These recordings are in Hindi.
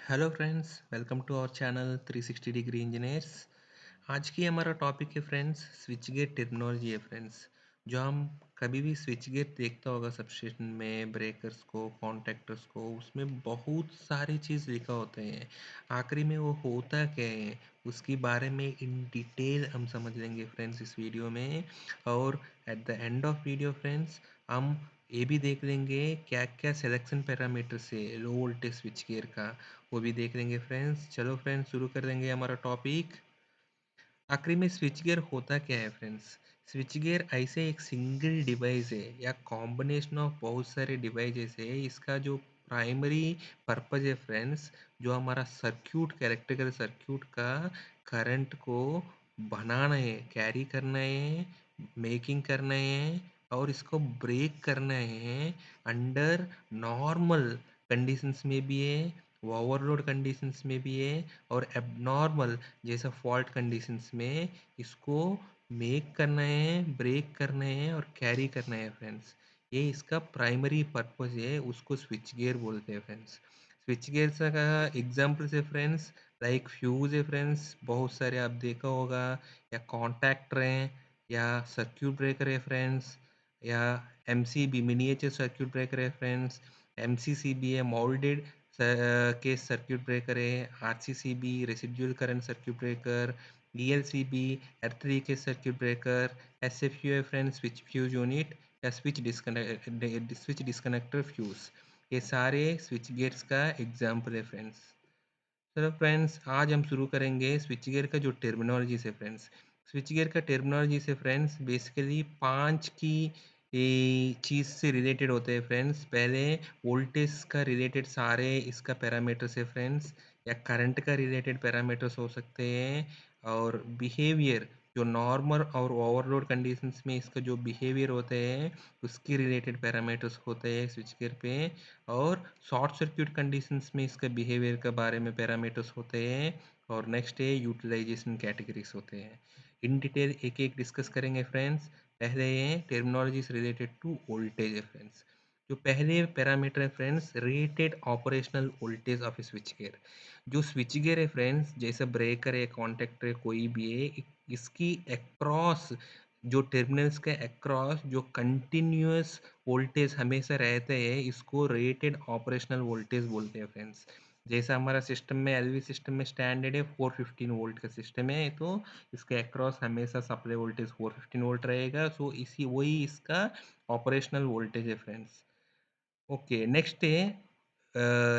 Hello friends, welcome to our channel 360 degree engineers. आज की हमारा टॉपिक है फ्रेंड्स, स्विच गेट टेक्नोलॉजी है फ्रेंड्स। जो हम कभी भी स्विच गेट देखता होगा सबस्टेशन में, ब्रेकर्स को, कॉन्टैक्टर्स को, उसमें बहुत सारी चीज़ लिखा होते हैं। आखिरी में वो होता क्या है उसके बारे में इन डिटेल हम समझ लेंगे फ्रेंड्स इस वीडियो में। और at the end of video friends, हम ये भी देख लेंगे क्या क्या सिलेक्शन पैरामीटर्स है लो वोल्टेज स्विच गियर का, वो भी देख लेंगे फ्रेंड्स। चलो फ्रेंड्स, शुरू कर देंगे हमारा टॉपिक। आखिरी में स्विच गियर होता क्या है फ्रेंड्स? स्विच गियर ऐसे एक सिंगल डिवाइस है या कॉम्बिनेशन ऑफ बहुत सारे डिवाइसेस है। इसका जो प्राइमरी पर्पज है फ्रेंड्स, जो हमारा सर्क्यूट, इलेक्ट्रिकल सर्क्यूट का करंट को बनाना है, कैरी करना है, मेकिंग करना है और इसको ब्रेक करना है अंडर नॉर्मल कंडीशंस में भी है, ओवरलोड कंडीशंस में भी है और एबनॉर्मल जैसा फॉल्ट कंडीशंस में इसको मेक करना है, ब्रेक करना है और कैरी करना है फ्रेंड्स। ये इसका प्राइमरी पर्पस है, उसको स्विच गियर बोलते हैं फ्रेंड्स। स्विच गियर का एग्जाम्पल्स है फ्रेंड्स, लाइक फ्यूज है फ्रेंड्स, बहुत सारे आप देखा होगा, या कॉन्टैक्टर हैं, या सर्क्यूट ब्रेकर है फ्रेंड्स, या M C B miniature circuit breaker है friends, M C C B है मोल्डेड के सर्क्यूट ब्रेकर है, RCCB residual current circuit breaker, DLCB R3 case circuit breaker, SFU है फ्रेंड्स स्विच फ्यूज यूनिट या स्विच डिस्कनेक्टर फ्यूज। ये सारे स्विच गेट्स का एग्जाम्पल है फ्रेंड्स। चलो फ्रेंड्स, आज हम शुरू करेंगे स्विच गियर का जो टर्मिनोलॉजी से फ्रेंड्स। स्विच गियर का टर्मिनोलॉजी से फ्रेंड्स बेसिकली पांच की चीज़ से रिलेटेड होते हैं फ्रेंड्स। पहले वोल्टेज का रिलेटेड सारे इसका पैरामीटर्स है फ्रेंड्स, या करंट का रिलेटेड पैरामीटर्स हो सकते हैं, और बिहेवियर जो नॉर्मल और ओवरलोड कंडीशंस में इसका जो बिहेवियर होते हैं उसकी रिलेटेड पैरामीटर्स होते हैं स्विच गियर पे, और शॉर्ट सर्क्यूट कंडीशंस में इसका बिहेवियर के बारे में पैरामीटर्स होते हैं, और नेक्स्ट है यूटिलाइजेशन कैटेगरीज होते हैं। इन डिटेल एक एक डिस्कस करेंगे फ्रेंड्स। पहले ये टर्मिनोलॉजी रिलेटेड टू वोल्टेज है फ्रेंड्स। जो पहले पैरामीटर है friends, rated operational voltage off switch gear. जो स्विच गियर है फ्रेंड्स, जैसे ब्रेकर है, कॉन्टेक्टर है, कोई भी है, इसकी अक्रॉस जो टर्मिनल्स के अक्रॉस जो कंटिन्यूअस वोल्टेज हमेशा रहते हैं, इसको रेटेड ऑपरेशनल वोल्टेज बोलते हैं फ्रेंड्स। जैसा हमारा सिस्टम में, एलवी सिस्टम में स्टैंडर्ड है 415 वोल्ट का सिस्टम है, तो इसके अक्रॉस हमेशा सप्लाई वोल्टेज 415 वोल्ट रहेगा। सो इसी वही इसका ऑपरेशनल वोल्टेज है फ्रेंड्स। ओके, नेक्स्ट है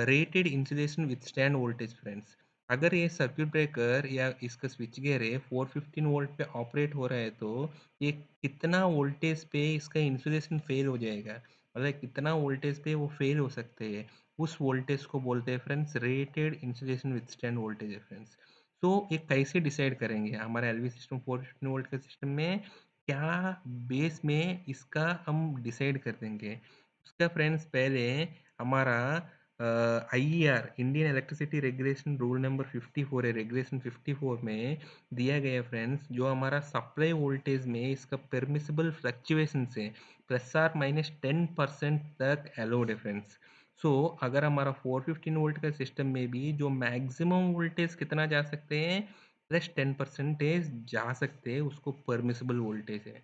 rated insulation withstand voltage friends. अगर ये सर्क्यूट ब्रेकर या इसका स्विच गियर है 415 वोल्ट पे ऑपरेट हो रहा है, तो ये कितना वोल्टेज पे इसका इंसुलेशन फेल हो जाएगा, मतलब कितना वोल्टेज पे वो फेल हो सकते हैं, उस वोल्टेज को बोलते हैं friends rated insulation withstand voltage है फ्रेंड्स। तो ये कैसे डिसाइड करेंगे हमारा एलवी सिस्टम 415 वोल्ट का सिस्टम में, क्या बेस में इसका हम डिसाइड कर देंगे उसका फ्रेंड्स। पहले हमारा IER, Indian electricity regulation rule number 54 है, रेगुलेशन 54 में दिया गया फ्रेंड्स, जो हमारा सप्लाई वोल्टेज में इसका परमिसिबल फ्लक्चुएशन है ±10% तक अलाउड है फ्रेंड्स। सो अगर हमारा 415 वोल्ट का सिस्टम में भी जो मैक्सिमम वोल्टेज कितना जा सकते हैं, +10% जा सकते हैं, उसको परमिसिबल वोल्टेज है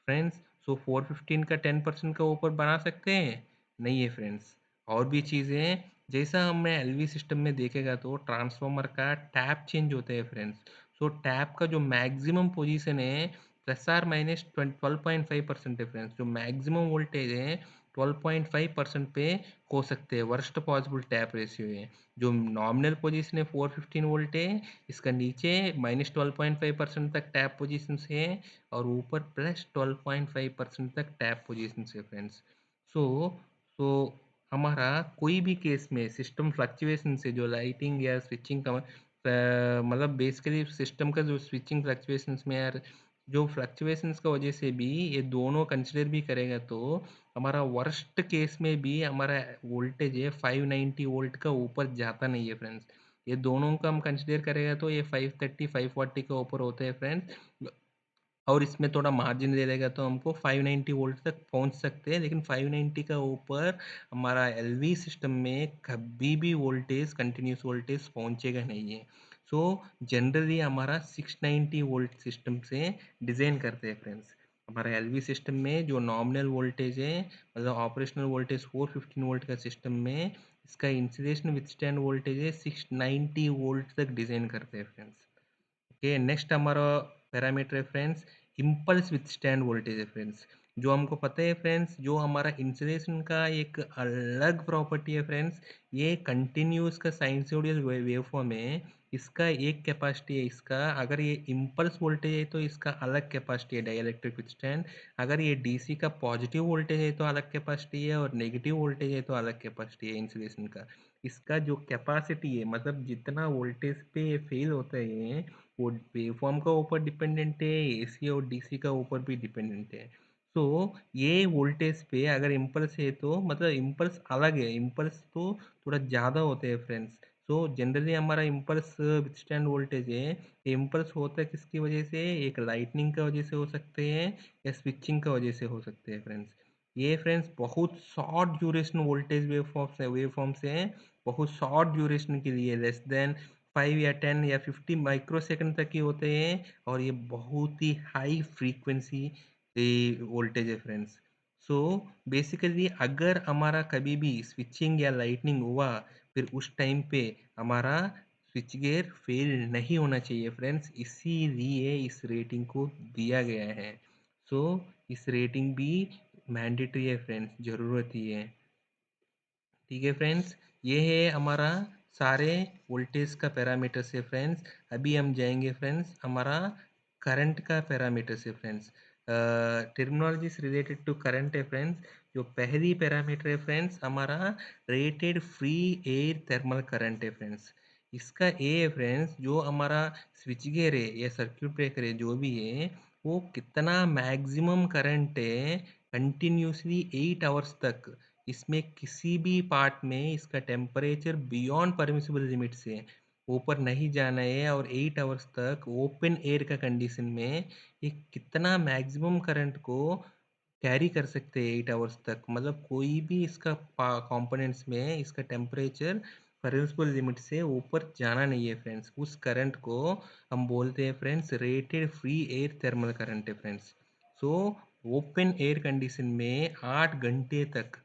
फ्रेंड्स। सो 415 का 10% का ऊपर बना सकते हैं? नहीं है फ्रेंड्स। और भी चीज़ें हैं, जैसा हमने एलवी सिस्टम में देखेगा तो ट्रांसफार्मर का टैप चेंज होते हैं फ्रेंड्स। सो टैप का जो मैक्सिमम पोजीशन है ±12.5% है फ्रेंड्स। जो मैक्सिमम वोल्टेज है 12.5% पे हो सकते हैं, वर्स्ट पॉसिबल टैप रेशियो है। जो नॉमिनल पोजीशन है 415 वोल्ट है, इसका नीचे -12.5% तक टैप पोजीशन है, और ऊपर +12.5% तक टैप पोजीशन है फ्रेंड्स। सो सो हमारा कोई भी केस में सिस्टम फ्लक्चुएशन से जो लाइटिंग या स्विचिंग का मतलब बेसिकली सिस्टम का जो स्विचिंग फ्लक्चुएशंस में यार, जो फ्लक्चुएशंस का वजह से भी ये दोनों कंसिडर भी करेगा, तो हमारा वर्स्ट केस में भी हमारा वोल्टेज है 590 वोल्ट का ऊपर जाता नहीं है फ्रेंड्स। ये दोनों का हम कंसिडर करेगा तो ये 530 540 के ऊपर होते हैं फ्रेंड्स। और इसमें थोड़ा मार्जिन दे देगा तो हमको 590 वोल्ट तक पहुंच सकते हैं, लेकिन 590 का ऊपर हमारा एलवी सिस्टम में कभी भी वोल्टेज कंटिन्यूस वोल्टेज पहुंचेगा नहीं है। सो जनरली हमारा 690 वोल्ट सिस्टम से डिज़ाइन करते हैं फ्रेंड्स। हमारा एलवी सिस्टम में जो नॉमिनल वोल्टेज है, मतलब ऑपरेशनल वोल्टेज 415 वोल्ट का सिस्टम में, इसका इंसुलेशन विथस्टैंड वोल्टेज है 690 वोल्ट तक डिज़ाइन करते हैं फ्रेंड्स। ओके, नेक्स्ट हमारा पैरामीटर है फ्रेंड्स, इम्पल्स विथस्टैंड वोल्टेज है फ्रेंड्स। जो हमको पता है फ्रेंड्स, जो हमारा इंसुलेशन का एक अलग प्रॉपर्टी है फ्रेंड्स, ये कंटिन्यूस का साइनसोइडल वेवफॉर्म है। इसका एक कैपेसिटी है, इसका अगर ये इम्पल्स वोल्टेज है तो इसका अलग कैपेसिटी है डाइलेक्ट्रिक विथस्टैंड। अगर ये डीसी का पॉजिटिव वोल्टेज है तो अलग कैपेसिटी है, और नेगेटिव वोल्टेज है तो अलग कैपेसिटी है इंसुलेशन का। इसका जो कैपेसिटी है, मतलब जितना वोल्टेज पे फेल होता है, वो वेवफॉर्म का ऊपर डिपेंडेंट है, एसी और डीसी का ऊपर भी डिपेंडेंट है। तो ये वोल्टेज पे अगर इम्पल्स है तो मतलब इम्पल्स अलग है, इम्पल्स तो थोड़ा ज़्यादा होते हैं फ्रेंड्स। सो जनरली हमारा इम्पल्स विथस्टैंड वोल्टेज है, ये इम्पल्स होता है किसकी वजह से, एक लाइटनिंग का वजह से हो सकते हैं या स्विचिंग का वजह से हो सकते हैं फ्रेंड्स। ये फ्रेंड्स बहुत शॉर्ट ड्यूरेशन वोल्टेज वेवफॉर्म्स हैं, बहुत शॉर्ट ड्यूरेशन के लिए, लेस देन 5 या 10 या 50 माइक्रोसेकंड तक ही होते हैं, और ये बहुत ही हाई फ्रीक्वेंसी वोल्टेज है फ्रेंड्स। सो बेसिकली अगर हमारा कभी भी स्विचिंग या लाइटनिंग हुआ, फिर उस टाइम पे हमारा स्विच गियर फेल नहीं होना चाहिए फ्रेंड्स, इसीलिए इस रेटिंग को दिया गया है। सो इस रेटिंग भी मैंडेटरी है फ्रेंड्स, ज़रूरत ही है। ठीक है फ्रेंड्स, ये है हमारा सारे वोल्टेज का पैरामीटर्स है फ्रेंड्स। अभी हम जाएंगे फ्रेंड्स हमारा करंट का पैरामीटर्स है friends. Terminologies related to current है फ्रेंड्स। जो पहली पैरामीटर है फ्रेंड्स हमारा rated free air thermal current है फ्रेंड्स। इसका ए है फ्रेंड्स, जो हमारा स्विच गियर है या सर्क्यूट ब्रेकर है जो भी है, वो कितना मैक्सिमम करंट है कंटिन्यूसली 8 आवर्स तक, इसमें किसी भी पार्ट में इसका टेम्परेचर बियॉन्ड परमिसिबल लिमिट से ऊपर नहीं जाना है, और 8 आवर्स तक ओपन एयर का कंडीशन में ये कितना मैक्सिमम करंट को कैरी कर सकते हैं 8 आवर्स तक, मतलब कोई भी इसका कंपोनेंट्स में इसका टेम्परेचर परमिसिबल लिमिट से ऊपर जाना नहीं है फ्रेंड्स। उस करंट को हम बोलते हैं friends rated free air thermal current है friends. So open air condition में 8 घंटे तक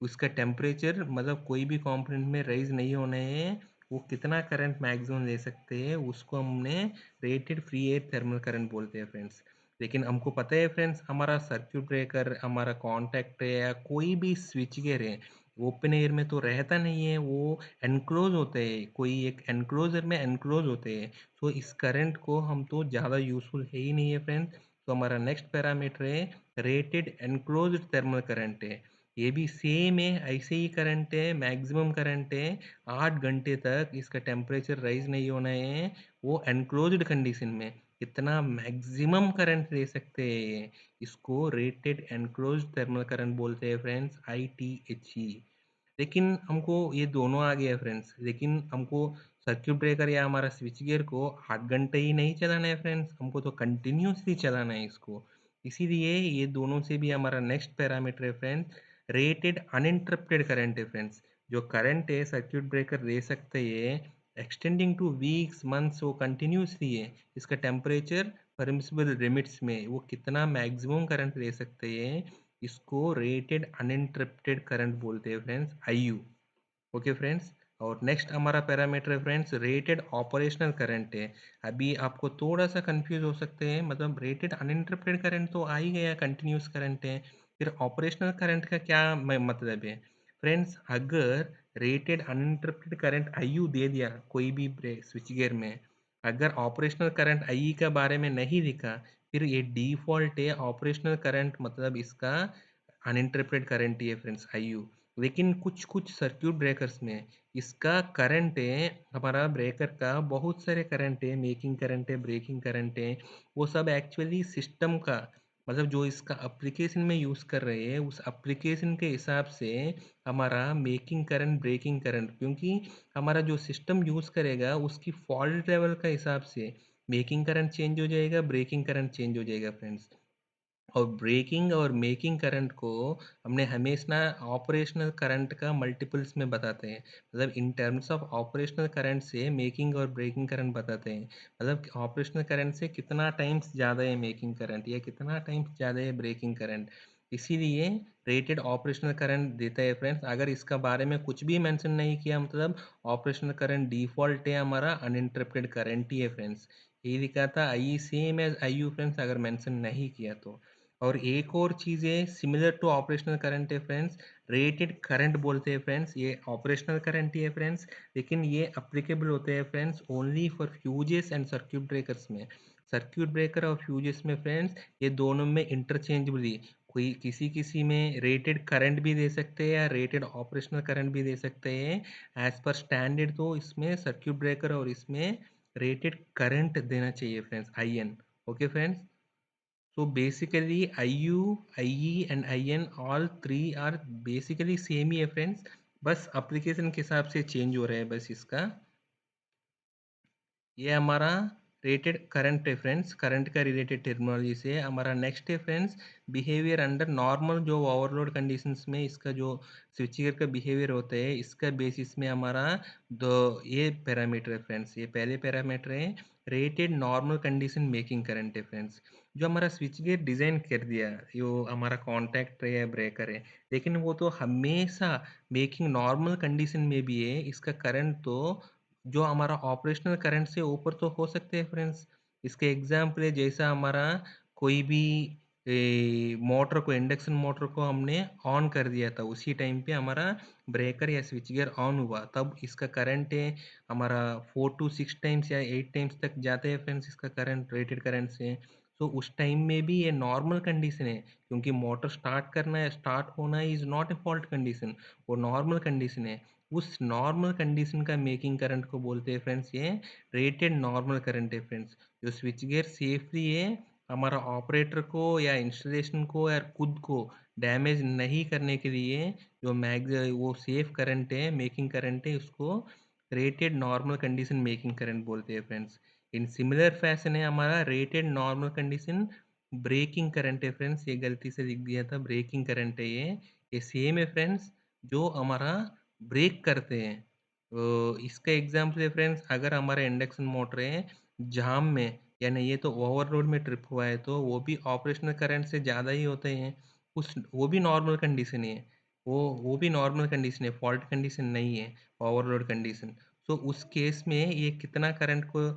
उसका टेम्परेचर, मतलब कोई भी कंपोनेंट में राइज नहीं होने हैं, वो कितना करंट मैक्सिमम ले सकते हैं, उसको हमने rated free air thermal current बोलते हैं फ्रेंड्स। लेकिन हमको पता है फ्रेंड्स, हमारा सर्क्यूट ब्रेकर, हमारा कॉन्टैक्ट है या कोई भी स्विच गियर है, ओपन एयर में तो रहता नहीं है, वो एनक्लोज होते हैं, कोई एक एनक्लोजर में एनक्लोज होते हैं। तो इस करंट को हम तो ज़्यादा यूजफुल है ही नहीं है फ्रेंड्स। तो हमारा नेक्स्ट पैरामीटर है रेटेड एनक्लोज थर्मल करंट है। ये भी सेम है, ऐसे ही करंट है, मैक्सिमम करंट है, 8 घंटे तक इसका टेम्परेचर राइज नहीं होना है, वो एनक्लोज्ड कंडीशन में कितना मैक्सिमम करंट दे सकते हैं ये, इसको रेटेड एनक्लोज्ड थर्मल करंट बोलते हैं फ्रेंड्स, ITHE। लेकिन हमको ये दोनों आ गया है फ्रेंड्स, लेकिन हमको सर्क्यूट ब्रेकर या हमारा स्विच गियर को 8 घंटे ही नहीं चलाना है फ्रेंड्स, हमको तो कंटिन्यूसली चलाना है इसको। इसीलिए ये दोनों से भी हमारा नेक्स्ट पैरामीटर है फ्रेंड्स रेटेड अनइंटरप्टेड करंट है फ्रेंड्स। जो करंट है सर्क्यूट ब्रेकर दे सकते हैं एक्सटेंडिंग टू वीक्स मंथ्स, वो कंटिन्यूसली है, इसका टेम्परेचर परमिसिबल लिमिट्स में, वो कितना मैक्सिमम करंट दे सकते हैं, इसको रेटेड अनइंटरप्टेड करंट बोलते हैं फ्रेंड्स, IU। ओके फ्रेंड्स, और नेक्स्ट हमारा पैरामीटर है फ्रेंड्स रेटेड ऑपरेशनल करंट है। अभी आपको थोड़ा सा कंफ्यूज हो सकते हैं, मतलब रेटेड अनइंटरप्टेड करंट तो आ ही गया, कंटिन्यूस करंट है, फिर ऑपरेशनल करंट का क्या मतलब है फ्रेंड्स। अगर रेटेड अनइंटरप्टेड करंट IU दे दिया कोई भी स्विच गियर में, अगर ऑपरेशनल करंट IE के बारे में नहीं लिखा, फिर ये डिफ़ॉल्ट है ऑपरेशनल करंट, मतलब इसका अनइंटरप्टेड करंट ही है फ्रेंड्स, IU। लेकिन कुछ सर्क्यूट ब्रेकर्स में इसका करंट है, हमारा ब्रेकर का बहुत सारे करंट है, मेकिंग करंट है, ब्रेकिंग करंट है, वो सब एक्चुअली सिस्टम का, मतलब जो इसका एप्लीकेशन में यूज़ कर रहे हैं उस एप्लीकेशन के हिसाब से हमारा मेकिंग करंट, ब्रेकिंग करंट, क्योंकि हमारा जो सिस्टम यूज़ करेगा उसकी फॉल्ट लेवल का हिसाब से मेकिंग करंट चेंज हो जाएगा, ब्रेकिंग करंट चेंज हो जाएगा फ्रेंड्स। और ब्रेकिंग और मेकिंग करंट को हमने हमेशा ऑपरेशनल करंट का मल्टीपल्स में बताते हैं। मतलब in terms of operational current से मेकिंग और ब्रेकिंग करंट बताते हैं। मतलब ऑपरेशनल करंट से कितना टाइम्स ज़्यादा है मेकिंग करंट या कितना टाइम्स ज़्यादा है ब्रेकिंग करंट। इसीलिए रेटेड ऑपरेशनल करंट देता है फ्रेंड्स। अगर इसका बारे में कुछ भी मेंशन नहीं किया, मतलब ऑपरेशनल करंट डिफ़ॉल्ट है हमारा, अनइंटरप्टेड करंट ही है फ्रेंड्स। यही लिखा था I same as I you friends, अगर मेंशन नहीं किया तो। और एक और चीज़ है सिमिलर टू ऑपरेशनल करंट है फ्रेंड्स, रेटेड करंट बोलते हैं फ्रेंड्स। ये ऑपरेशनल करंट ही है फ्रेंड्स, लेकिन ये अप्लीकेबल होते हैं friends only for fuses and circuit breakers में। सर्क्यूट ब्रेकर और फ्यूजेस में फ्रेंड्स ये दोनों में इंटरचेंजेबली कोई किसी किसी में रेटेड करंट भी दे सकते हैं या रेटेड ऑपरेशनल करंट भी दे सकते हैं। एज पर स्टैंडर्ड तो इसमें सर्क्यूट ब्रेकर और इसमें रेटेड करंट देना चाहिए friends, I N. Okay friends. So basically IU, IE and IN all three are basically same ही है फ्रेंड्स, बस एप्लीकेशन के हिसाब से चेंज हो रहा है बस इसका। ये हमारा रेटेड करंट है फ्रेंड्स, करंट का रिलेटेड टर्मिनोलॉजी से। हमारा नेक्स्ट है फ्रेंड्स बिहेवियर अंडर नॉर्मल, जो ओवरलोड कंडीशंस में इसका जो स्विचिंग का बिहेवियर होता है, इसका बेसिस में हमारा दो ये पैरामीटर है फ्रेंड्स। ये पहले पैरामीटर है rated normal condition making current है फ्रेंड्स। जो हमारा स्विच गेट डिज़ाइन कर दिया, जो हमारा कॉन्टैक्ट है या ब्रेकर है, लेकिन वो तो हमेशा मेकिंग नॉर्मल कंडीशन में भी है, इसका करंट तो जो हमारा ऑपरेशनल करंट से ऊपर तो हो सकते हैं फ्रेंड्स। इसके एग्जाम्पल है जैसा हमारा कोई भी मोटर को, इंडक्शन मोटर को हमने ऑन कर दिया था, उसी टाइम पे हमारा ब्रेकर या स्विच गियर ऑन हुआ, तब इसका करंट है हमारा 4 to 6 टाइम्स या 8 टाइम्स तक जाते हैं फ्रेंड्स इसका करंट रेटेड करंट से। तो उस टाइम में भी ये नॉर्मल कंडीशन है, क्योंकि मोटर स्टार्ट करना है, स्टार्ट होना is not a fault condition, वो नॉर्मल कंडीशन है। उस नॉर्मल कंडीशन का मेकिंग करंट को बोलते हैं फ्रेंड्स ये रेटेड नॉर्मल करंट है फ्रेंड्स। जो स्विच गियर सेफली है हमारा ऑपरेटर को या इंस्टॉलेशन को या खुद को डैमेज नहीं करने के लिए, जो मैग वो सेफ करंट है मेकिंग करंट है, उसको rated normal condition making current बोलते हैं फ्रेंड्स। इन सिमिलर फैशन है हमारा rated normal condition breaking current है फ्रेंड्स। ये गलती से लिख दिया था, ब्रेकिंग करंट है ये सेम है फ्रेंड्स जो हमारा ब्रेक करते हैं। तो इसका एग्जाम्पल है फ्रेंड्स, अगर हमारा इंडक्शन मोटर है जाम में, यानी ये तो ओवरलोड में ट्रिप हुआ है, तो वो भी ऑपरेशनल करंट से ज़्यादा ही होते हैं। उस वो भी नॉर्मल कंडीशन है, वो भी नॉर्मल कंडीशन है, फॉल्ट कंडीशन नहीं है, ओवरलोड कंडीशन। तो उस केस में ये कितना करंट को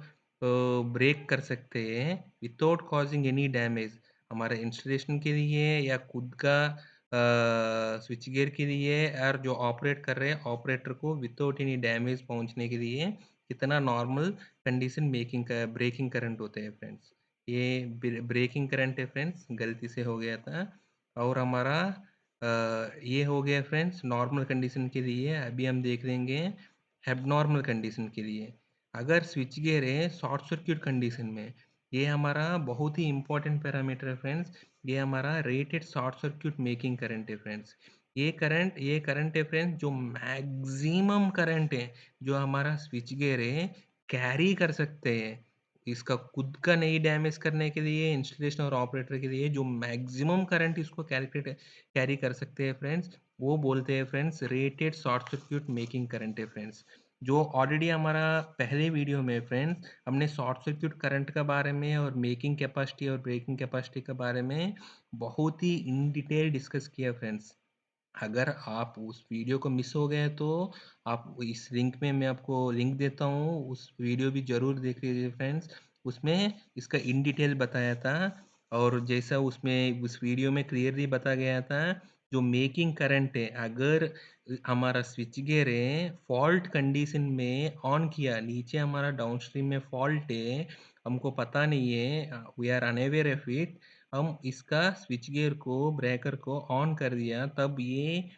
ब्रेक कर सकते हैं विदाउट कॉजिंग एनी डैमेज, हमारे इंस्टॉलेशन के लिए या खुद का स्विच गियर के लिए, और जो ऑपरेट कर रहे हैं ऑपरेटर को विदाउट एनी डैमेज पहुंचने के लिए कितना नॉर्मल कंडीशन मेकिंग का ब्रेकिंग करंट होते हैं फ्रेंड्स। ये ब्रेकिंग करंट है फ्रेंड्स, गलती से हो गया था। और हमारा ये हो गया फ्रेंड्स नॉर्मल कंडीशन के लिए। अभी हम देख लेंगे एबनॉर्मल कंडीशन के लिए। अगर स्विच गियर है शॉर्ट सर्क्यूट कंडीशन में, ये हमारा बहुत ही इंपॉर्टेंट पैरामीटर है फ्रेंड्स। ये हमारा rated short circuit making current है फ्रेंड्स। ये करंट है फ्रेंड्स जो मैक्सिमम करंट है जो हमारा स्विच गियर है कैरी कर सकते हैं, इसका खुद का नहीं डैमेज करने के लिए, इंस्टॉलेशन और ऑपरेटर के लिए जो मैक्सिमम करंट इसको कैलकुलेट कैरी कर सकते हैं फ्रेंड्स, वो बोलते हैं friends rated short circuit making current है फ्रेंड्स। जो ऑलरेडी हमारा पहले वीडियो में फ्रेंड्स हमने शॉर्ट सर्क्यूट करंट के बारे में और मेकिंग कैपेसिटी और ब्रेकिंग कैपेसिटी के बारे में बहुत ही इन डिटेल डिस्कस किया फ्रेंड्स। अगर आप उस वीडियो को मिस हो गए तो आप इस लिंक में, मैं आपको लिंक देता हूँ, उस वीडियो भी ज़रूर देख लीजिए फ्रेंड्स। उसमें इसका इन डिटेल बताया था, और जैसा उसमें उस वीडियो में क्लियरली बताया गया था, जो मेकिंग करंट है अगर हमारा स्विच गियर है फॉल्ट कंडीशन में ऑन किया, नीचे हमारा डाउनस्ट्रीम में फॉल्ट है, हमको पता नहीं है, we are unaware of it, हम इसका स्विच गियर को ब्रेकर को ऑन कर दिया, तब ये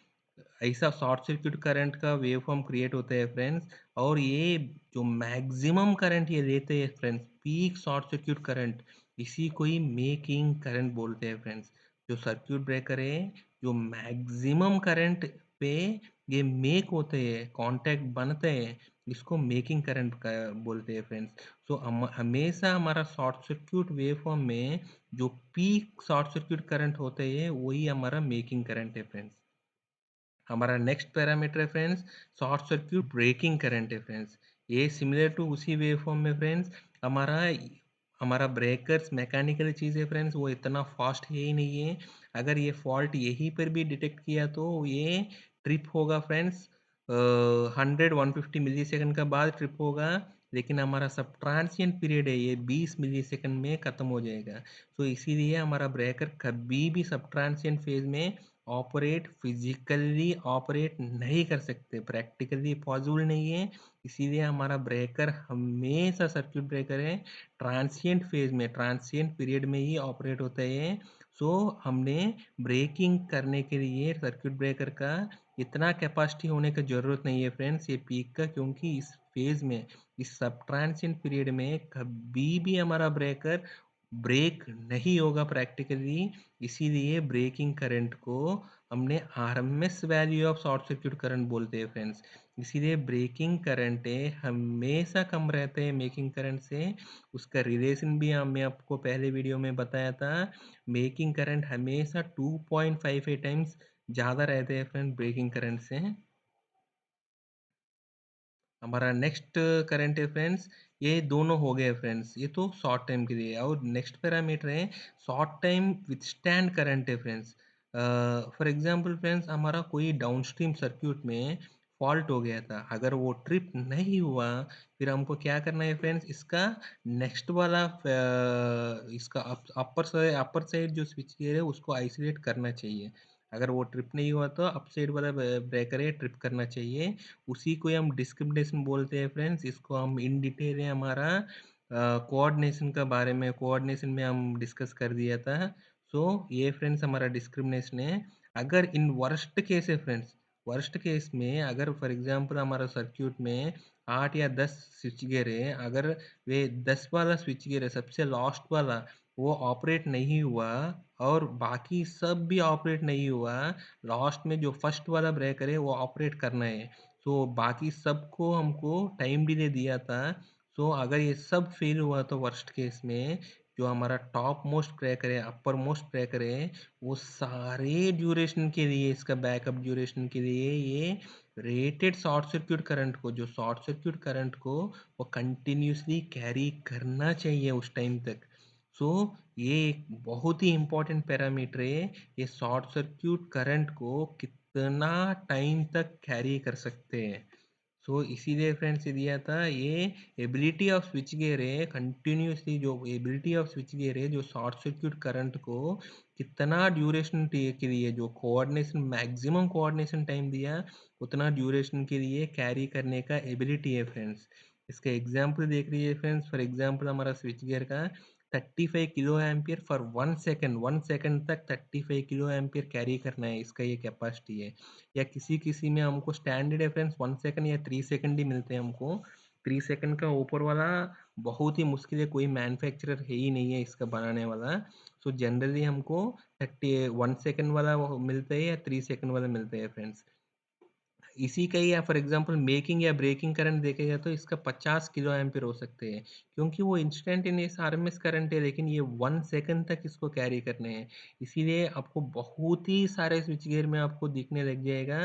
ऐसा शॉर्ट सर्क्यूट करंट का वेव फॉर्म क्रिएट होता है फ्रेंड्स। और ये जो मैक्सिमम करंट ये लेते हैं friends, peak short circuit current, इसी को ही मेकिंग करंट बोलते हैं फ्रेंड्स। जो सर्क्यूट ब्रेकर है जो मैक्सिमम करंट पे ये मेक होते हैं, कांटेक्ट बनते हैं, इसको मेकिंग करंट का बोलते हैं फ्रेंड्स। सो हमेशा हमारा शॉर्ट सर्क्यूट वेवफॉर्म में जो पीक शॉर्ट सर्क्यूट करंट होते हैं वही हमारा मेकिंग करंट है फ्रेंड्स। हमारा नेक्स्ट पैरामीटर है friends short circuit breaking current है फ्रेंड्स। ये सिमिलर टू उसी वेवफॉर्म में फ्रेंड्स हमारा हमारा ब्रेकर्स मैकेनिकल चीज़ है फ्रेंड्स, वो इतना फास्ट है ही नहीं है। अगर ये फॉल्ट यहीं पर भी डिटेक्ट किया तो ये ट्रिप होगा फ्रेंड्स। 100-150 मिली सेकंड का बाद ट्रिप होगा, लेकिन हमारा सब ट्रांसिएंट पीरियड है ये 20 मिली सेकंड में ख़त्म हो जाएगा। तो इसीलिए हमारा ब्रेकर कभी भी सब ट्रांसिएंट फेज में फिजिकली ऑपरेट नहीं कर सकते, प्रैक्टिकली पॉसिबल नहीं है। इसीलिए हमारा ब्रेकर हमेशा सर्किट ब्रेकर है ट्रांसिएंट फेज में, ट्रांसिएंट पीरियड में ही ऑपरेट होता है। सो हमने ब्रेकिंग करने के लिए सर्किट ब्रेकर का इतना कैपेसिटी होने की ज़रूरत नहीं है फ्रेंड्स ये पीक का, क्योंकि इस फेज में, इस सब ट्रांसिएंट पीरियड में कभी भी हमारा ब्रेकर ब्रेक नहीं होगा प्रैक्टिकली। इसीलिए ब्रेकिंग करंट को हमने RMS value of short circuit current बोलते हैं फ्रेंड्स। इसीलिए ब्रेकिंग करंट है हमेशा कम रहते हैं मेकिंग करंट से। उसका रिलेशन भी हमने आपको पहले वीडियो में बताया था। मेकिंग करंट हमेशा 2.58 टाइम्स ज़्यादा रहते हैं फ्रेंड ब्रेकिंग करंट से। हमारा नेक्स्ट करंट है फ्रेंड्स, ये दोनों हो गए फ्रेंड्स, ये तो शॉर्ट टाइम के लिए। और नेक्स्ट पैरामीटर है शॉर्ट टाइम विथस्टैंड करंट है फ्रेंड्स। फॉर एग्जांपल फ्रेंड्स हमारा कोई डाउनस्ट्रीम सर्क्यूट में फॉल्ट हो गया था, अगर वो ट्रिप नहीं हुआ फिर हमको क्या करना है फ्रेंड्स, इसका नेक्स्ट वाला इसका अपर साइड जो स्विच गियर है उसको आइसोलेट करना चाहिए। अगर वो ट्रिप नहीं हुआ तो अप साइड वाला ब्रेकर है ट्रिप करना चाहिए। उसी को हम डिस्क्रिमिनेशन बोलते हैं फ्रेंड्स। इसको हम इन डिटेल है हमारा कोऑर्डिनेशन का बारे में, कोऑर्डिनेशन में हम डिस्कस कर दिया था। सो ये फ्रेंड्स हमारा डिस्क्रिमिनेशन है। अगर इन वर्स्ट केस है फ्रेंड्स, वर्स्ट केस में अगर फॉर एग्जांपल हमारा सर्क्यूट में 8 या 10 स्विच गियर है, अगर वे 10 वाला स्विच गियर है सबसे लास्ट वाला वो ऑपरेट नहीं हुआ और बाकी सब भी ऑपरेट नहीं हुआ, लास्ट में जो फर्स्ट वाला ब्रेकर है वो ऑपरेट करना है। सो बाकी सबको हमको टाइम डिले दिया था। सो अगर ये सब फेल हुआ तो वर्स्ट केस में जो हमारा टॉप मोस्ट ब्रेकर है, अपर मोस्ट ब्रेकर है, वो सारे ड्यूरेशन के लिए, इसका बैकअप ड्यूरेशन के लिए ये रेटेड शॉर्ट सर्क्यूट करंट को, जो शॉर्ट सर्क्यूट करंट को वो कंटिन्यूसली कैरी करना चाहिए उस टाइम तक। सो ये एक बहुत ही इम्पोर्टेंट पैरामीटर है, ये शॉर्ट सर्क्यूट करंट को कितना टाइम तक कैरी कर सकते हैं। सो इसीलिए फ्रेंड्स ये दिया था, ये एबिलिटी ऑफ स्विच गियर है कंटिन्यूसली, जो एबिलिटी ऑफ स्विच गियर है जो शॉर्ट सर्क्यूट करंट को कितना ड्यूरेशन के लिए, जो कोऑर्डिनेशन मैक्सिमम कोऑर्डिनेशन टाइम दिया उतना ड्यूरेशन के लिए कैरी करने का एबिलिटी है फ्रेंड्स। इसका एग्जांपल देख लीजिए फ्रेंड्स, फॉर एग्जांपल हमारा स्विच गियर का 35 kilo ampere for 1 second, 1 second तक 35 किलो एम्पियर कैरी करना है, इसका ये कैपेसिटी है। या किसी किसी में हमको स्टैंडर्ड रेफरेंस 1 सेकेंड या 3 सेकेंड ही मिलते हैं हमको। 3 सेकेंड का ऊपर वाला बहुत ही मुश्किल है, कोई मैन्युफैक्चरर है ही नहीं है इसका बनाने वाला। सो जनरली हमको 1 सेकेंड वाला वो मिलता है या 3 सेकेंड वाला मिलता है फ्रेंड्स। इसी का ही या फॉर एग्जांपल मेकिंग या ब्रेकिंग करंट देखेगा तो इसका 50 किलो एम्पीयर हो सकते हैं, क्योंकि वो इंस्टेंटेनियस आरएमएस करंट है, लेकिन ये 1 सेकंड तक इसको कैरी करने हैं। इसीलिए आपको बहुत ही सारे स्विच गियर में आपको दिखने लग जाएगा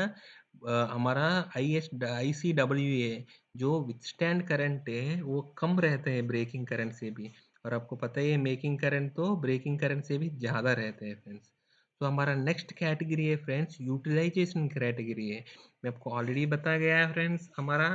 हमारा ICWA जो विथस्टैंड करंट है वो कम रहते हैं ब्रेकिंग करंट से भी। और आपको पता ही है मेकिंग करंट तो ब्रेकिंग करंट से भी ज़्यादा रहते हैं फ्रेंड्स। तो हमारा नेक्स्ट कैटेगरी है फ्रेंड्स यूटिलाइजेशन कैटेगरी है। मैं आपको ऑलरेडी बता गया है फ्रेंड्स, हमारा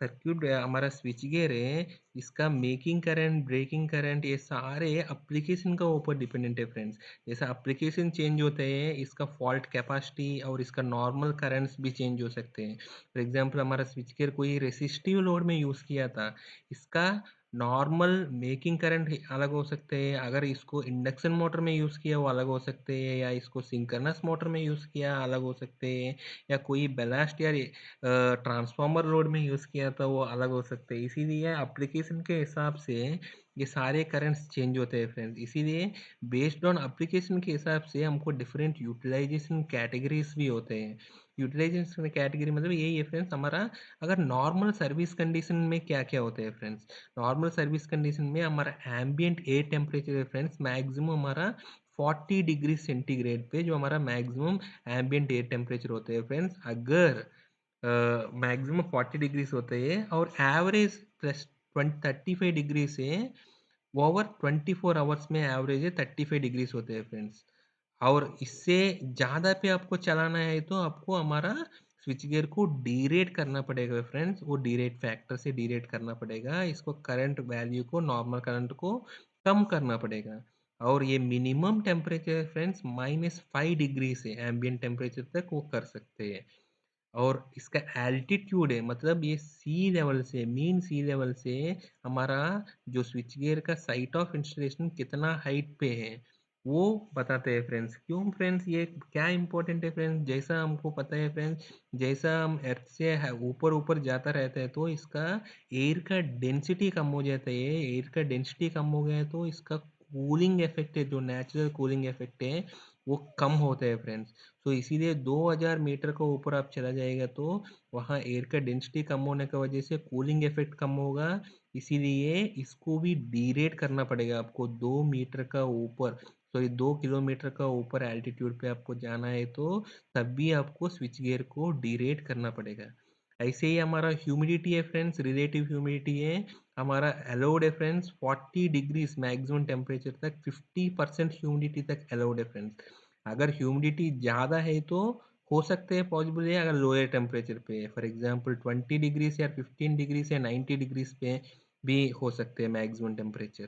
सर्क्यूट हमारा स्विच गियर है, इसका मेकिंग करंट ब्रेकिंग करंट ये सारे एप्लीकेशन का ऊपर डिपेंडेंट है फ्रेंड्स। जैसा एप्लीकेशन चेंज होते हैं इसका फॉल्ट कैपेसिटी और इसका नॉर्मल करंट्स भी चेंज हो सकते हैं। फॉर एग्जांपल हमारा स्विच गियर कोई रेसिस्टिव लोड में यूज़ किया था, इसका नॉर्मल मेकिंग करंट अलग हो सकते हैं। अगर इसको इंडक्शन मोटर में यूज़ किया वो अलग हो सकते हैं, या इसको सिंक्रोनस मोटर में यूज़ किया अलग हो सकते हैं, या कोई बैलास्ट या ट्रांसफार्मर लोड में यूज़ किया था वो अलग हो सकते हैं। इसीलिए एप्लीकेशन के हिसाब से ये सारे करंट्स चेंज होते हैं फ्रेंड्स। इसीलिए बेस्ड ऑन एप्लीकेशन के हिसाब से हमको डिफरेंट यूटिलाइजेशन कैटेगरीज भी होते हैं। यूटिलाइजेशन कैटेगरी मतलब यही है फ्रेंड्स हमारा। अगर नॉर्मल सर्विस कंडीशन में क्या-क्या होता है फ्रेंड्स, नॉर्मल सर्विस कंडीशन में हमारा एambient एयर टेम्परेचर है फ्रेंड्स मैक्सिमम हमारा 40 डिग्री सेंटीग्रेड पे जो हमारा मैक्सिमम एambient एयर टेम्परेचर होता है फ्रेंड्स। अगर मैक्सिमम 40 डिग्रीज होते हैं और एवरेज प्लस 35 डिग्री से ओवर 24 आवर्स में एवरेज है 35 डिग्रीज होते हैं फ्रेंड्स। और इससे ज़्यादा पे आपको चलाना है तो आपको हमारा स्विच गियर को डीरेट करना पड़ेगा फ्रेंड्स। वो डीरेट फैक्टर से डीरेट करना पड़ेगा, इसको करंट वैल्यू को नॉर्मल करंट को कम करना पड़ेगा। और ये मिनिमम टेम्परेचर फ्रेंड्स -5 डिग्री से एम्बियंट टेम्परेचर तक वो कर सकते हैं। और इसका एल्टीट्यूड है मतलब ये सी लेवल से मीन सी लेवल से हमारा जो स्विच गियर का साइट ऑफ इंस्टॉलेशन कितना हाइट पे है वो बताते हैं फ्रेंड्स। क्यों फ्रेंड्स ये क्या इंपॉर्टेंट है फ्रेंड्स, जैसा हमको पता है फ्रेंड्स जैसा हम अर्थ से ऊपर ऊपर जाता रहता है तो इसका एयर का डेंसिटी कम हो जाता है। एयर का डेंसिटी कम हो गया है तो इसका कूलिंग इफेक्ट है, जो नेचुरल कूलिंग इफेक्ट है वो कम होता है फ्रेंड्स। तो इसीलिए 2000 मीटर को ऊपर आप चला जाएगा तो वहाँ एयर का डेंसिटी कम होने की वजह से कूलिंग इफेक्ट कम होगा। इसीलिए इसको भी डीरेट करना पड़ेगा आपको 2 मीटर का ऊपर, सॉरी 2 किलोमीटर का ऊपर एल्टीट्यूड पे आपको जाना है तो तब भी आपको स्विच गियर को डीरेट करना पड़ेगा। ऐसे ही हमारा ह्यूमिडिटी है फ्रेंड्स, रिलेटिव ह्यूमिडिटी है हमारा अलाउड है फ्रेंड्स 40 डिग्रीज मैक्सिमम टेम्परेचर तक, 50% ह्यूमिडिटी तक अलाउड है फ्रेंड्स। अगर ह्यूमिडिटी ज़्यादा है तो हो सकते हैं पॉसिबल है अगर लोअर टेम्परेचर पे है, फॉर एग्जांपल 20 डिग्री से या 15 डिग्री से 90 डिग्रीज पे भी हो सकते हैं मैक्सिमम टेम्परेचर।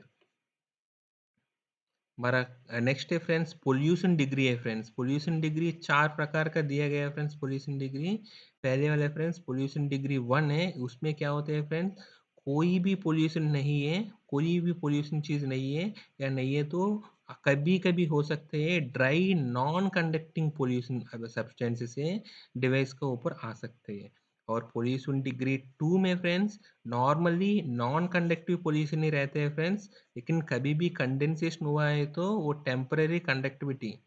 हमारा नेक्स्ट है फ्रेंड्स पोल्यूशन डिग्री है फ्रेंड्स। पोल्यूशन डिग्री चार प्रकार का दिया गया है फ्रेंड्स पोल्यूशन डिग्री। पहले वाला फ्रेंड्स पोल्यूशन डिग्री 1 है, उसमें क्या होता है फ्रेंड्स कोई भी पोल्यूशन नहीं है, कोई भी पोल्यूशन चीज़ नहीं है या नहीं है तो कभी कभी हो सकते हैं dry non conducting pollution substance से डिवाइस के ऊपर आ सकते हैं। और पोल्यूशन डिग्री 2 में friends normally non conductive pollution ही रहते हैं फ्रेंड्स, लेकिन कभी भी कंडेंसेशन हुआ है तो वो टेम्पररी कंडक्टिविटी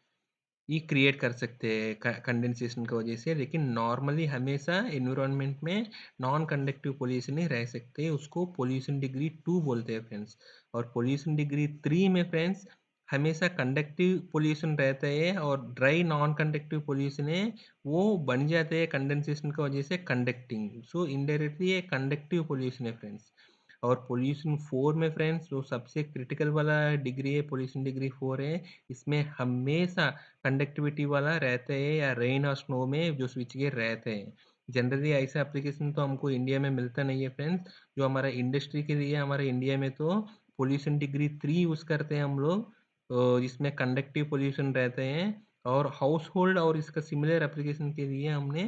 ये क्रिएट कर सकते हैं कंडेंसेशन की वजह से, लेकिन नॉर्मली हमेशा एनवायरनमेंट में नॉन कंडक्टिव पोल्यूशन ही रह सकते हैं, उसको पोल्यूशन डिग्री 2 बोलते हैं फ्रेंड्स। और पोल्यूशन डिग्री 3 में फ्रेंड्स हमेशा कंडक्टिव पोल्यूशन रहता है और ड्राई नॉन कंडक्टिव पोल्यूशन है वो बन जाते हैं कंडेंसेशन की वजह से कंडक्टिंग, सो इनडायरेक्टली ये कंडक्टिव पोल्यूशन है फ्रेंड्स। और पोल्यूशन 4 में फ्रेंड्स जो सबसे क्रिटिकल वाला डिग्री है पोल्यूशन डिग्री 4 है, इसमें हमेशा कंडक्टिविटी वाला रहता है या रेन और स्नो में जो स्विच गियर रहते हैं। जनरली ऐसा एप्लीकेशन तो हमको इंडिया में मिलता नहीं है फ्रेंड्स। जो हमारा इंडस्ट्री के लिए हमारे इंडिया में तो पोल्यूशन डिग्री 3 यूज़ करते हैं हम लोग, जिसमें कंडक्टिव पोल्यूशन रहते हैं। और हाउस होल्ड और इसका सिमिलर एप्लीकेशन के लिए हमने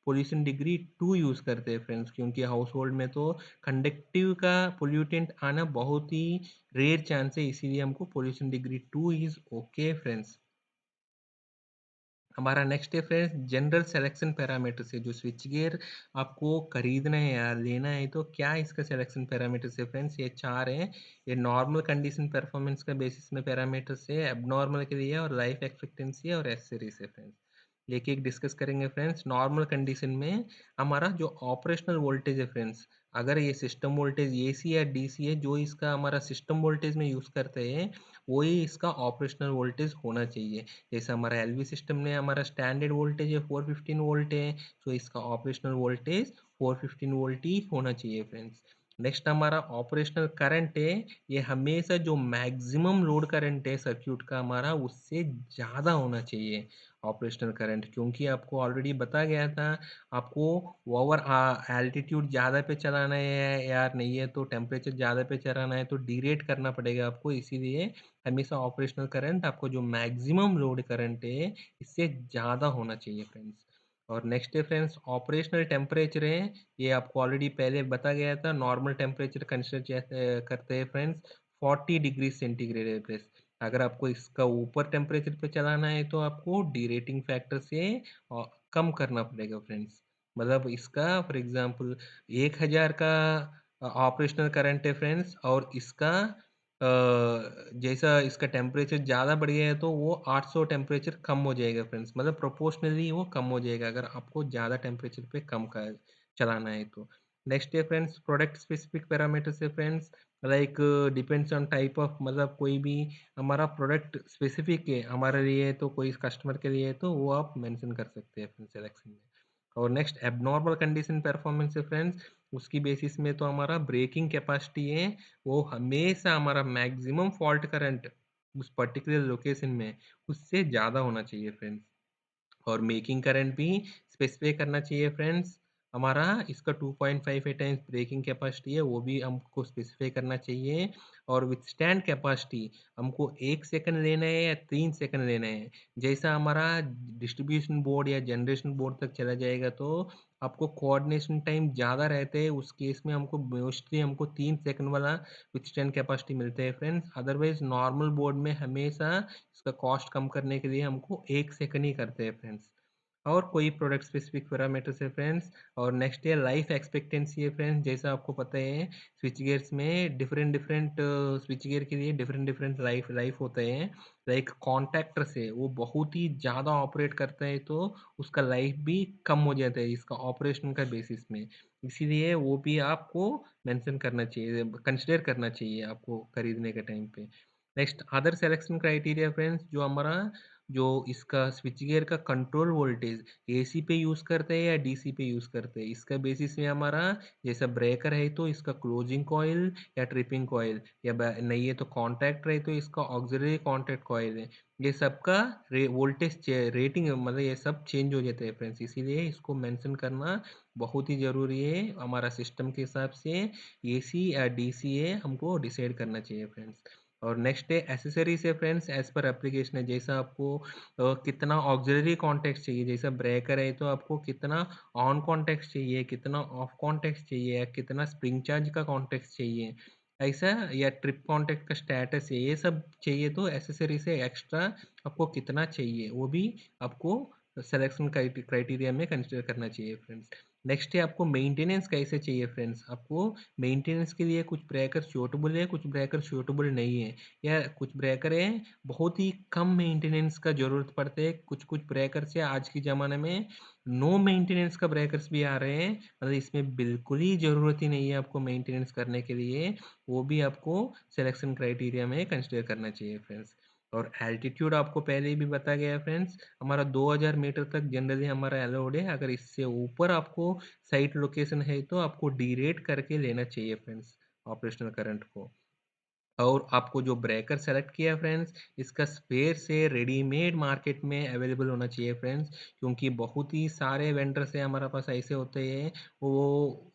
पोल्यूशन डिग्री 2 यूज़ करते हैं फ्रेंड्स, क्योंकि हाउस होल्ड में तो कंडक्टिव का पोल्यूटेंट आना बहुत ही रेयर चांस है, इसीलिए हमको pollution degree 2 is okay friends. हमारा नेक्स्ट है फ्रेंड्स जनरल सिलेक्शन पैरामीटर्स है। जो स्विच गियर आपको खरीदना है या लेना है तो क्या इसका सिलेक्शन पैरामीटर्स है फ्रेंड्स, ये चार हैं। ये नॉर्मल कंडीशन परफॉर्मेंस का बेसिस में पैरामीटर्स है, एबनॉर्मल के लिए और लाइफ एक्सपेक्टेंसी और एसेसरीज है फ्रेंड्स। एक एक डिस्कस करेंगे फ्रेंड्स। नॉर्मल कंडीशन में हमारा जो ऑपरेशनल वोल्टेज है फ्रेंड्स, अगर ये सिस्टम वोल्टेज एसी या डीसी है जो इसका हमारा सिस्टम वोल्टेज में यूज़ करते हैं वही इसका ऑपरेशनल वोल्टेज होना चाहिए। जैसे हमारा एलवी सिस्टम में हमारा स्टैंडर्ड वोल्टेज है 415 वोल्ट है, तो इसका ऑपरेशनल वोल्टेज 415 वोल्ट ही होना चाहिए फ्रेंड्स। नेक्स्ट हमारा ऑपरेशनल करंट है, ये हमेशा जो मैक्सिमम लोड करंट है सर्क्यूट का हमारा उससे ज़्यादा होना चाहिए ऑपरेशनल करंट, क्योंकि आपको ऑलरेडी बता गया था आपको ओवर एल्टीट्यूड ज़्यादा पे चलाना है या नहीं है तो टेम्परेचर ज़्यादा पे चलाना है तो डीरेट करना पड़ेगा आपको, इसीलिए हमेशा ऑपरेशनल करंट आपको जो मैक्सिमम लोड करंट है इससे ज़्यादा होना चाहिए फ्रेंड्स। और नेक्स्ट है फ्रेंड्स ऑपरेशनल टेम्परेचर है, ये आपको ऑलरेडी पहले बता गया था। नॉर्मल टेम्परेचर कंसिडर करते हैं फ्रेंड्स 40 डिग्री सेंटीग्रेड है फ्रेंड्स। अगर आपको इसका ऊपर टेम्परेचर पे चलाना है तो आपको डीरेटिंग फैक्टर से कम करना पड़ेगा फ्रेंड्स। मतलब इसका फॉर एग्जांपल 1000 का ऑपरेशनल करंट है फ्रेंड्स और इसका जैसा इसका टेम्परेचर ज़्यादा बढ़ गया है तो वो 800 टेम्परेचर कम हो जाएगा फ्रेंड्स, मतलब प्रोपोर्शनली वो कम हो जाएगा अगर आपको ज़्यादा टेम्परेचर पे कम का चलाना है तो। नेक्स्ट है फ्रेंड्स प्रोडक्ट स्पेसिफिक पैरामीटर्स है friends, like depends on type of, मतलब कोई भी हमारा प्रोडक्ट स्पेसिफिक है हमारे लिए तो कोई कस्टमर के लिए है तो वो आप मेंशन कर सकते हैं अपने सिलेक्शन में। और नेक्स्ट एबनॉर्मल कंडीशन परफॉर्मेंस है फ्रेंड्स, उसकी बेसिस में तो हमारा ब्रेकिंग कैपेसिटी है वो हमेशा हमारा मैक्सिमम फॉल्ट करंट उस पर्टिकुलर लोकेशन में उससे ज़्यादा होना चाहिए फ्रेंड्स। और मेकिंग करंट भी स्पेसिफाई करना चाहिए फ्रेंड्स, हमारा इसका 2.58 टाइम्स ब्रेकिंग कैपेसिटी है वो भी हमको स्पेसिफाई करना चाहिए। और विथस्टैंड कैपेसिटी हमको 1 सेकंड लेना है या 3 सेकंड लेना है, जैसा हमारा डिस्ट्रीब्यूशन बोर्ड या जनरेशन बोर्ड तक चला जाएगा तो आपको कोऑर्डिनेशन टाइम ज़्यादा रहते हैं, उस केस में हमको मोस्टली हमको 3 सेकंड वाला विथस्टैंड कैपेसिटी मिलता है फ्रेंड्स। अदरवाइज नॉर्मल बोर्ड में हमेशा इसका कॉस्ट कम करने के लिए हमको 1 सेकंड ही करते हैं फ्रेंड्स। और कोई प्रोडक्ट स्पेसिफिक पैरामीटर्स है फ्रेंड्स। और नेक्स्ट है लाइफ एक्सपेक्टेंसी है फ्रेंड्स, जैसा आपको पता है स्विच गियर्स में डिफरेंट डिफरेंट स्विच गियर के लिए डिफरेंट डिफरेंट लाइफ लाइफ होते हैं। लाइक कॉन्टैक्टर से वो बहुत ही ज़्यादा ऑपरेट करता है तो उसका लाइफ भी कम हो जाता है इसका ऑपरेशन का बेसिस में, इसीलिए वो भी आपको मेंशन करना चाहिए, कंसिडर करना चाहिए आपको खरीदने के टाइम पे। Next other selection criteria friends, जो हमारा जो इसका स्विच गियर का कंट्रोल वोल्टेज एसी पे यूज़ करते हैं या डीसी पे यूज़ करते हैं, इसका बेसिस में हमारा जैसा ब्रेकर है तो इसका क्लोजिंग कॉइल या ट्रिपिंग कॉइल, या नहीं है तो कॉन्टैक्ट है तो इसका ऑक्सिलरी कॉन्टैक्ट कॉइल है, ये सबका वोल्टेज रेटिंग मतलब ये सब चेंज हो जाते हैं फ्रेंड्स, इसीलिए इसको मेंशन करना बहुत ही ज़रूरी है हमारा सिस्टम के हिसाब से एसी या डीसी है हमको डिसाइड करना चाहिए फ्रेंड्स। और नेक्स्ट है एसेसरीज है फ्रेंड्स, एज पर एप्लीकेशन है, जैसा आपको कितना ऑक्सिलरी कॉन्टेक्ट चाहिए, जैसा ब्रेकर है तो आपको कितना ऑन कॉन्टेक्ट चाहिए, कितना ऑफ कॉन्टेक्ट चाहिए, या कितना स्प्रिंग चार्ज का कॉन्टेक्ट चाहिए, ऐसा, या ट्रिप कॉन्टेक्ट का स्टेटस है, ये सब चाहिए तो एसेसरी से एक्स्ट्रा आपको कितना चाहिए वो भी आपको सिलेक्शन क्राइटेरिया में कंसिडर करना चाहिए फ्रेंड्स। नेक्स्ट है आपको मेंटेनेंस कैसे चाहिए फ्रेंड्स, आपको मेंटेनेंस के लिए कुछ ब्रेकर सूटेबल है कुछ ब्रेकर सूटेबल नहीं है, या कुछ ब्रेकर है बहुत ही कम मेंटेनेंस का ज़रूरत पड़ते है, कुछ कुछ ब्रेकर से आज के ज़माने में नो मेंटेनेंस का ब्रेकर्स भी आ रहे हैं, मतलब इसमें बिल्कुल ही ज़रूरत ही नहीं है आपको मेंटेनेंस करने के लिए, वो भी आपको सिलेक्शन क्राइटेरिया में कंसिडर करना चाहिए फ्रेंड्स। और एल्टीट्यूड आपको पहले ही भी बताया गया है फ्रेंड्स, हमारा 2000 मीटर तक जनरली हमारा अलाउड है, अगर इससे ऊपर आपको साइट लोकेशन है तो आपको डीरेट करके लेना चाहिए फ्रेंड्स ऑपरेशनल करंट को। और आपको जो ब्रेकर सेलेक्ट किया फ्रेंड्स, इसका स्पेयर से रेडीमेड मार्केट में अवेलेबल होना चाहिए फ्रेंड्स, क्योंकि बहुत ही सारे वेंडर्स हैं हमारे पास ऐसे होते हैं वो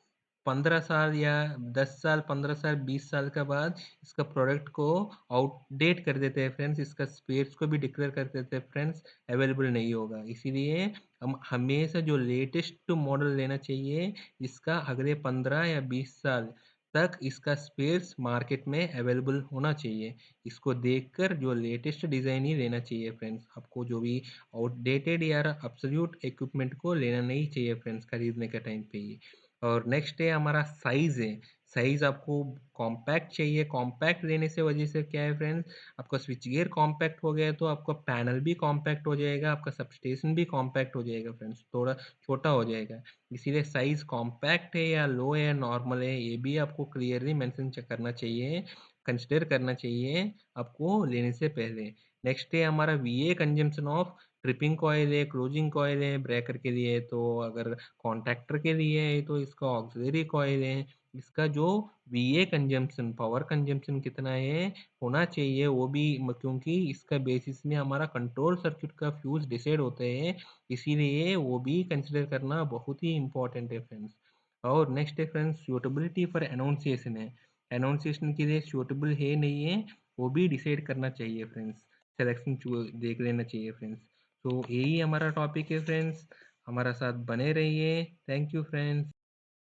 15 साल या 10 साल 15 साल 20 साल के बाद इसका प्रोडक्ट को आउटडेट कर देते हैं फ्रेंड्स, इसका स्पेयर्स को भी डिक्लेयर कर देते हैं फ्रेंड्स अवेलेबल नहीं होगा, इसीलिए हम हमेशा जो लेटेस्ट मॉडल लेना चाहिए जिसका अगले 15 या 20 साल तक इसका स्पेयर्स मार्केट में अवेलेबल होना चाहिए। इसको देखकर जो लेटेस्ट डिज़ाइन ही लेना चाहिए फ्रेंड्स, आपको जो भी आउटडेटेड या अब्सोल्यूट इक्विपमेंट को लेना नहीं चाहिए फ्रेंड्स खरीदने के टाइम पे ही। और नेक्स्ट है हमारा साइज़ है, साइज़ आपको कॉम्पैक्ट चाहिए, कॉम्पैक्ट लेने से वजह से क्या है फ्रेंड्स, आपका स्विच गियर कॉम्पैक्ट हो गया तो आपका पैनल भी कॉम्पैक्ट हो जाएगा, आपका सबस्टेशन भी कॉम्पैक्ट हो जाएगा फ्रेंड्स, थोड़ा छोटा हो जाएगा, इसीलिए साइज़ कॉम्पैक्ट है या लो है, नॉर्मल है, ये भी आपको क्लियरली मेंशन करना चाहिए, कंसिडर करना चाहिए आपको लेने से पहले। नेक्स्ट है हमारा वीए कंजम्पशन ऑफ ट्रिपिंग कॉइल है, क्लोजिंग कॉइल है, ब्रेकर के लिए तो अगर कॉन्टैक्टर के लिए है तो इसका ऑक्सिलरी कॉइल है, इसका जो वीए कंजम्पशन पावर कंजम्पशन कितना है होना चाहिए वो भी क्योंकि इसका बेसिस में हमारा कंट्रोल सर्किट का फ्यूज़ डिसाइड होते हैं, इसीलिए वो भी कंसिडर करना बहुत ही इम्पोर्टेंट है फ्रेंड्स। और नेक्स्ट है फ्रेंड्स सूटेबिलिटी फॉर एनाउंसिएशन है, एनाउंसिएशन के लिए सूटेबल है नहीं है वो भी डिसाइड करना चाहिए फ्रेंड्स, सिलेक्शन देख लेना चाहिए फ्रेंड्स। तो यही हमारा टॉपिक है फ्रेंड्स, हमारा साथ बने रहिए, थैंक यू फ्रेंड्स।